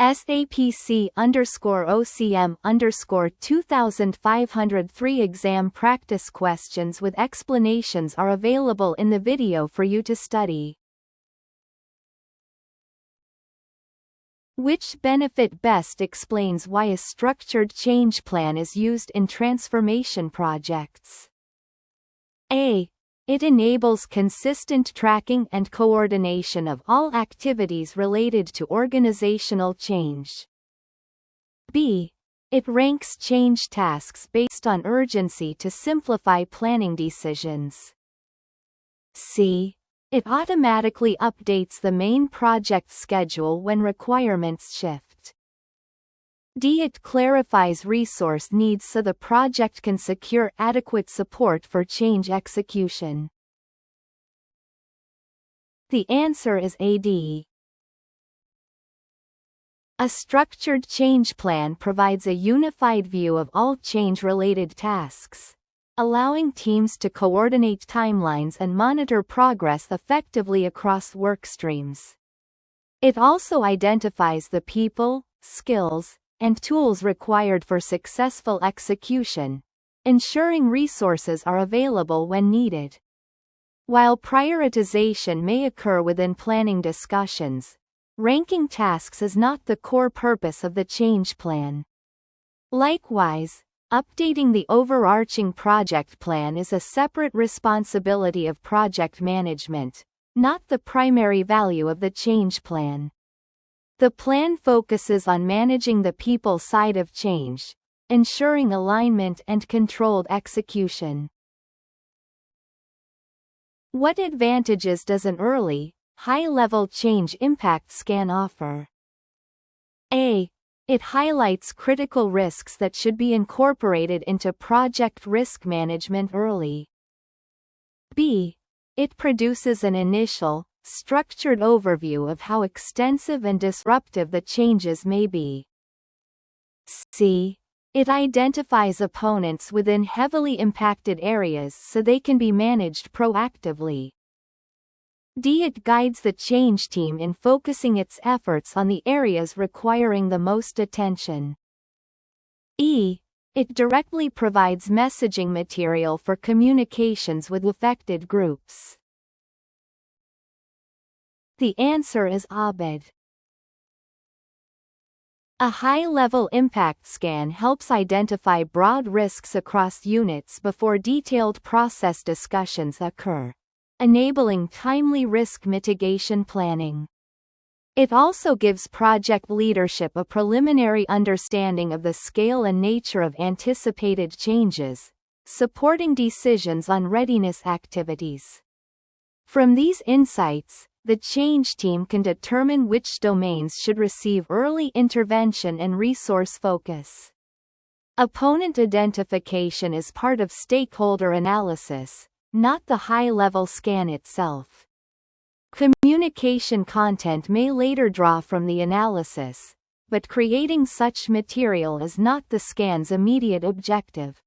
SAPC_OCM_2503 exam practice questions with explanations are available in the video for you to study. Which benefit best explains why a structured change plan is used in transformation projects? A. It enables consistent tracking and coordination of all activities related to organizational change. B. It ranks change tasks based on urgency to simplify planning decisions. C. It automatically updates the main project schedule when requirements shift. D. It clarifies resource needs so the project can secure adequate support for change execution. The answer is AD. A structured change plan provides a unified view of all change-related tasks, allowing teams to coordinate timelines and monitor progress effectively across work streams. It also identifies the people, skills, and tools required for successful execution, ensuring resources are available when needed. While prioritization may occur within planning discussions, ranking tasks is not the core purpose of the change plan. Likewise, updating the overarching project plan is a separate responsibility of project management, not the primary value of the change plan. The plan focuses on managing the people side of change, ensuring alignment and controlled execution. What advantages does an early, high-level change impact scan offer? A. It highlights critical risks that should be incorporated into project risk management early. B. It produces an initial, structured overview of how extensive and disruptive the changes may be. C. It identifies opponents within heavily impacted areas so they can be managed proactively. D. It guides the change team in focusing its efforts on the areas requiring the most attention. E. It directly provides messaging material for communications with affected groups. The answer is ABED. A high-level impact scan helps identify broad risks across units before detailed process discussions occur, enabling timely risk mitigation planning. It also gives project leadership a preliminary understanding of the scale and nature of anticipated changes, supporting decisions on readiness activities. From these insights, the change team can determine which domains should receive early intervention and resource focus. Opponent identification is part of stakeholder analysis, not the high-level scan itself. Communication content may later draw from the analysis, but creating such material is not the scan's immediate objective.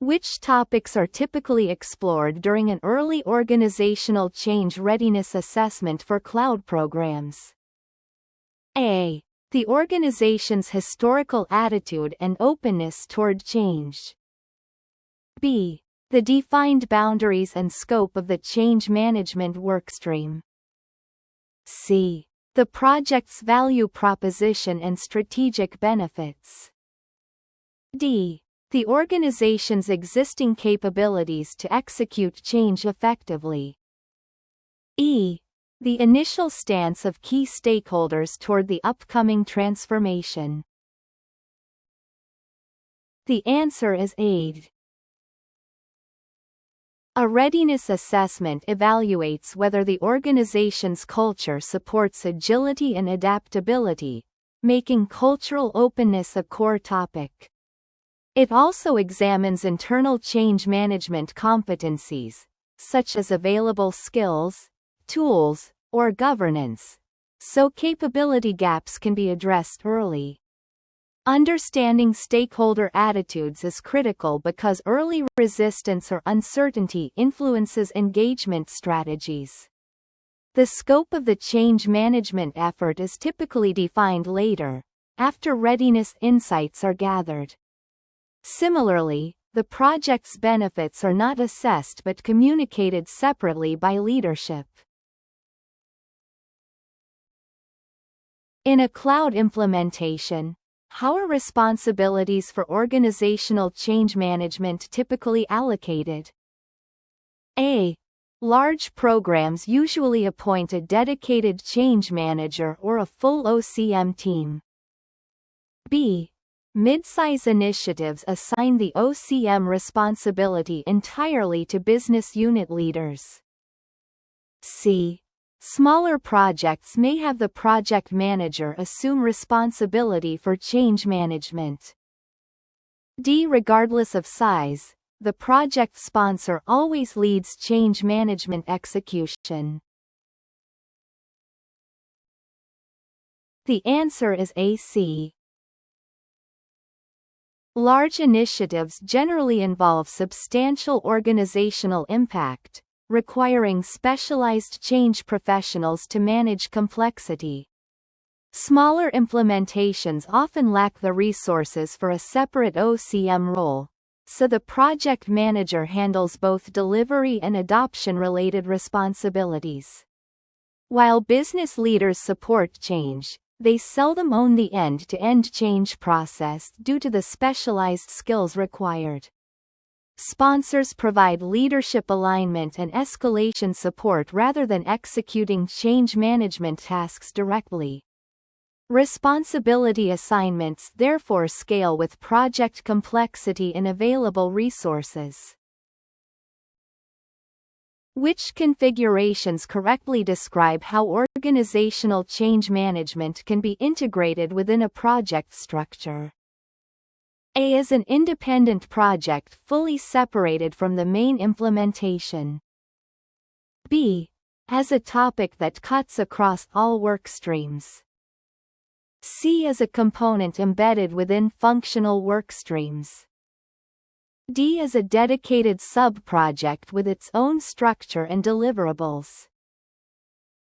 Which topics are typically explored during an early organizational change readiness assessment for cloud programs? A. The organization's historical attitude and openness toward change. B. The defined boundaries and scope of the change management workstream. C. The project's value proposition and strategic benefits. D. The organization's existing capabilities to execute change effectively. E. The initial stance of key stakeholders toward the upcoming transformation. The answer is AID. A readiness assessment evaluates whether the organization's culture supports agility and adaptability, making cultural openness a core topic. It also examines internal change management competencies, such as available skills, tools, or governance, so capability gaps can be addressed early. Understanding stakeholder attitudes is critical because early resistance or uncertainty influences engagement strategies. The scope of the change management effort is typically defined later, after readiness insights are gathered. Similarly, the project's benefits are not assessed but communicated separately by leadership. In a cloud implementation, how are responsibilities for organizational change management typically allocated? A. Large programs usually appoint a dedicated change manager or a full OCM team. B. Mid-size initiatives assign the OCM responsibility entirely to business unit leaders. C. Smaller projects may have the project manager assume responsibility for change management. D. Regardless of size, the project sponsor always leads change management execution. The answer is AC. Large initiatives generally involve substantial organizational impact, requiring specialized change professionals to manage complexity. Smaller implementations often lack the resources for a separate OCM role, so the project manager handles both delivery and adoption-related responsibilities. While business leaders support change, they seldom own the end-to-end change process due to the specialized skills required. Sponsors provide leadership alignment and escalation support rather than executing change management tasks directly. Responsibility assignments therefore scale with project complexity and available resources. Which configurations correctly describe how organizational change management can be integrated within a project structure? A is an independent project fully separated from the main implementation. B has a topic that cuts across all work streams. C is a component embedded within functional work streams. D is a dedicated sub-project with its own structure and deliverables.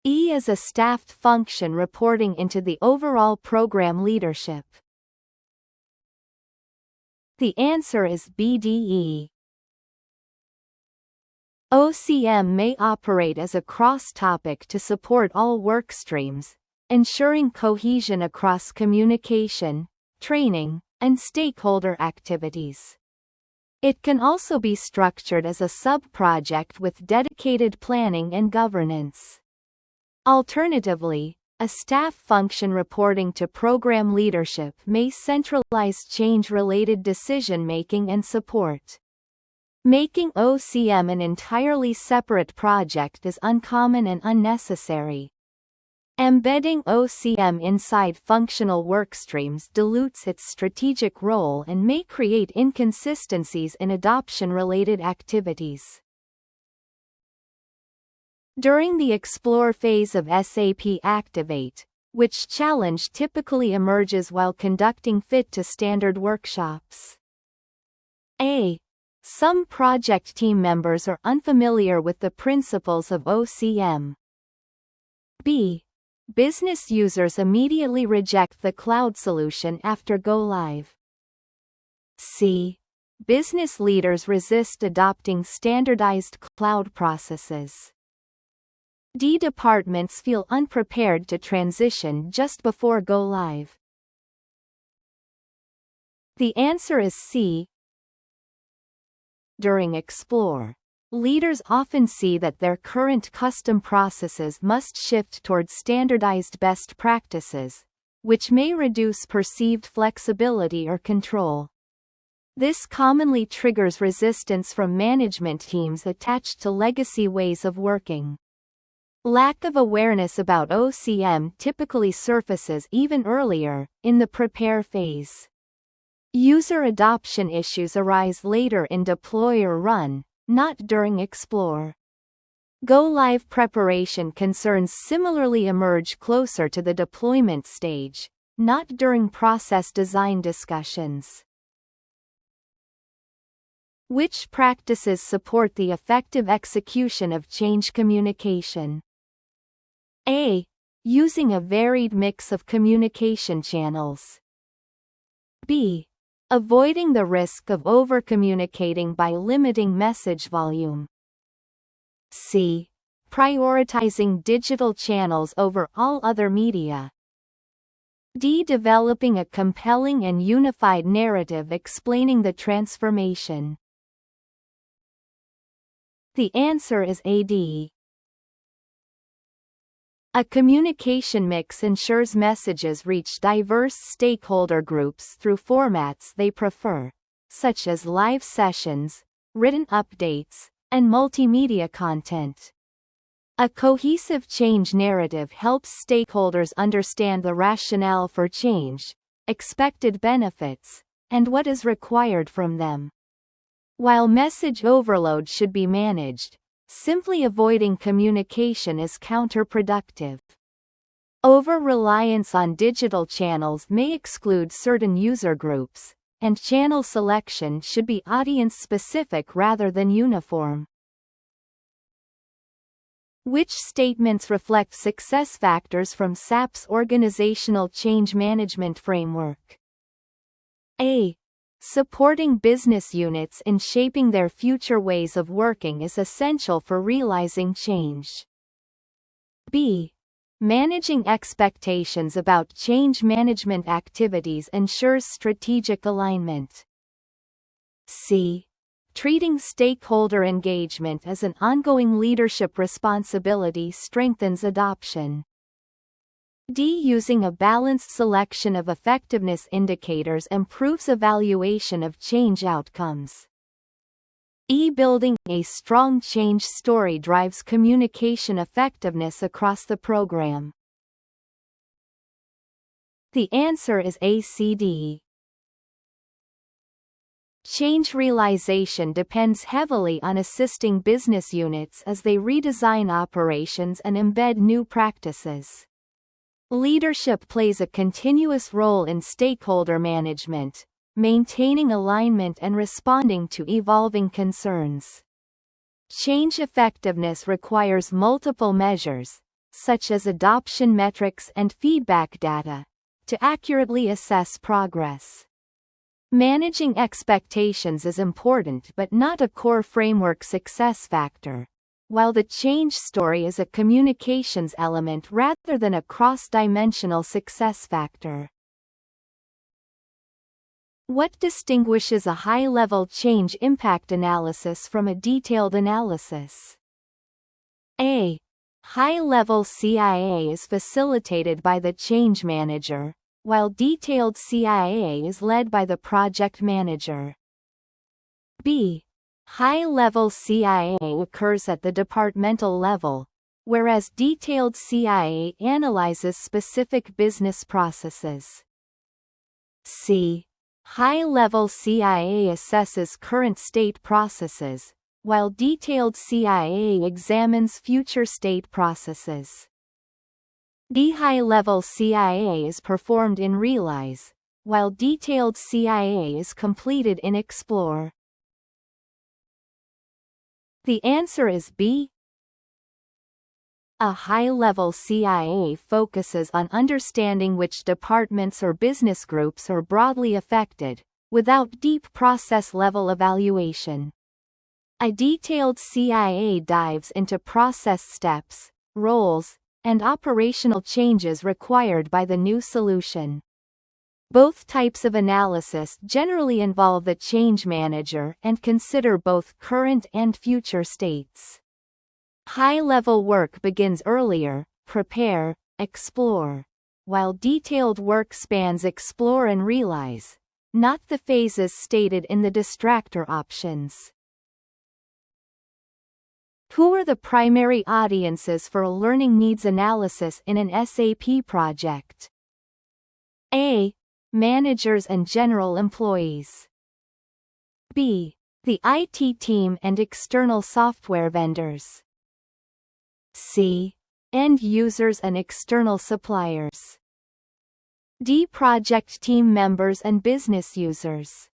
E is a staffed function reporting into the overall program leadership. The answer is BDE. OCM may operate as a cross-topic to support all work streams, ensuring cohesion across communication, training, and stakeholder activities. It can also be structured as a sub-project with dedicated planning and governance. Alternatively, a staff function reporting to program leadership may centralize change-related decision-making and support. Making OCM an entirely separate project is uncommon and unnecessary. Embedding OCM inside functional workstreams dilutes its strategic role and may create inconsistencies in adoption-related activities. During the Explore phase of SAP Activate, which challenge typically emerges while conducting fit-to-standard workshops. A. Some project team members are unfamiliar with the principles of OCM. B. Business users immediately reject the cloud solution after go-live. C. Business leaders resist adopting standardized cloud processes. D. Departments feel unprepared to transition just before go-live. The answer is C. During Explore, leaders often see that their current custom processes must shift toward standardized best practices, which may reduce perceived flexibility or control. This commonly triggers resistance from management teams attached to legacy ways of working. Lack of awareness about OCM typically surfaces even earlier, in the prepare phase. User adoption issues arise later in deploy or run, not during Explore. Go-live preparation concerns similarly emerge closer to the deployment stage, not during process design discussions. Which practices support the effective execution of change communication? A. Using a varied mix of communication channels. B. Avoiding the risk of overcommunicating by limiting message volume. C. Prioritizing digital channels over all other media. D. Developing a compelling and unified narrative explaining the transformation. The answer is A.D. A communication mix ensures messages reach diverse stakeholder groups through formats they prefer, such as live sessions, written updates, and multimedia content. A cohesive change narrative helps stakeholders understand the rationale for change, expected benefits, and what is required from them. While message overload should be managed, simply avoiding communication is counterproductive. Over-reliance on digital channels may exclude certain user groups, and channel selection should be audience-specific rather than uniform. Which statements reflect success factors from SAP's Organizational Change Management Framework? A. Supporting business units in shaping their future ways of working is essential for realizing change. B. Managing expectations about change management activities ensures strategic alignment. C. Treating stakeholder engagement as an ongoing leadership responsibility strengthens adoption. D. Using a balanced selection of effectiveness indicators improves evaluation of change outcomes. E. Building a strong change story drives communication effectiveness across the program. The answer is A.C.D. Change realization depends heavily on assisting business units as they redesign operations and embed new practices. Leadership plays a continuous role in stakeholder management, maintaining alignment and responding to evolving concerns. Change effectiveness requires multiple measures, such as adoption metrics and feedback data, to accurately assess progress. Managing expectations is important but not a core framework success factor, while the change story is a communications element rather than a cross-dimensional success factor. What distinguishes a high-level change impact analysis from a detailed analysis? A. High-level CIA is facilitated by the change manager, while detailed CIA is led by the project manager. B. High-level CIA occurs at the departmental level, whereas detailed CIA analyzes specific business processes. C. High-level CIA assesses current state processes, while detailed CIA examines future state processes. D. High-level CIA is performed in Realize, while detailed CIA is completed in Explore. The answer is B. A high-level CIA focuses on understanding which departments or business groups are broadly affected, without deep process-level evaluation. A detailed CIA dives into process steps, roles, and operational changes required by the new solution. Both types of analysis generally involve the change manager and consider both current and future states. High-level work begins earlier, prepare, explore, while detailed work spans explore and realize, not the phases stated in the distractor options. Who are the primary audiences for a learning needs analysis in an SAP project? A. Managers and general employees. B. The IT team and external software vendors. C. End users and external suppliers. D. Project team members and business users.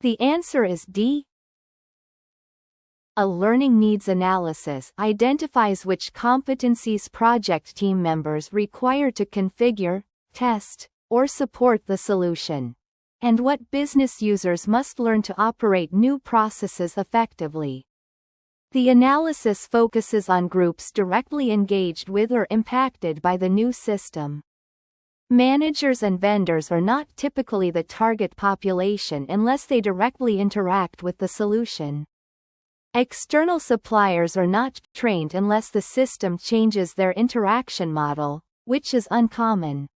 The answer is D. A learning needs analysis identifies which competencies project team members require to configure, test, or support the solution, and what business users must learn to operate new processes effectively. The analysis focuses on groups directly engaged with or impacted by the new system. Managers and vendors are not typically the target population unless they directly interact with the solution. External suppliers are not trained unless the system changes their interaction model, which is uncommon.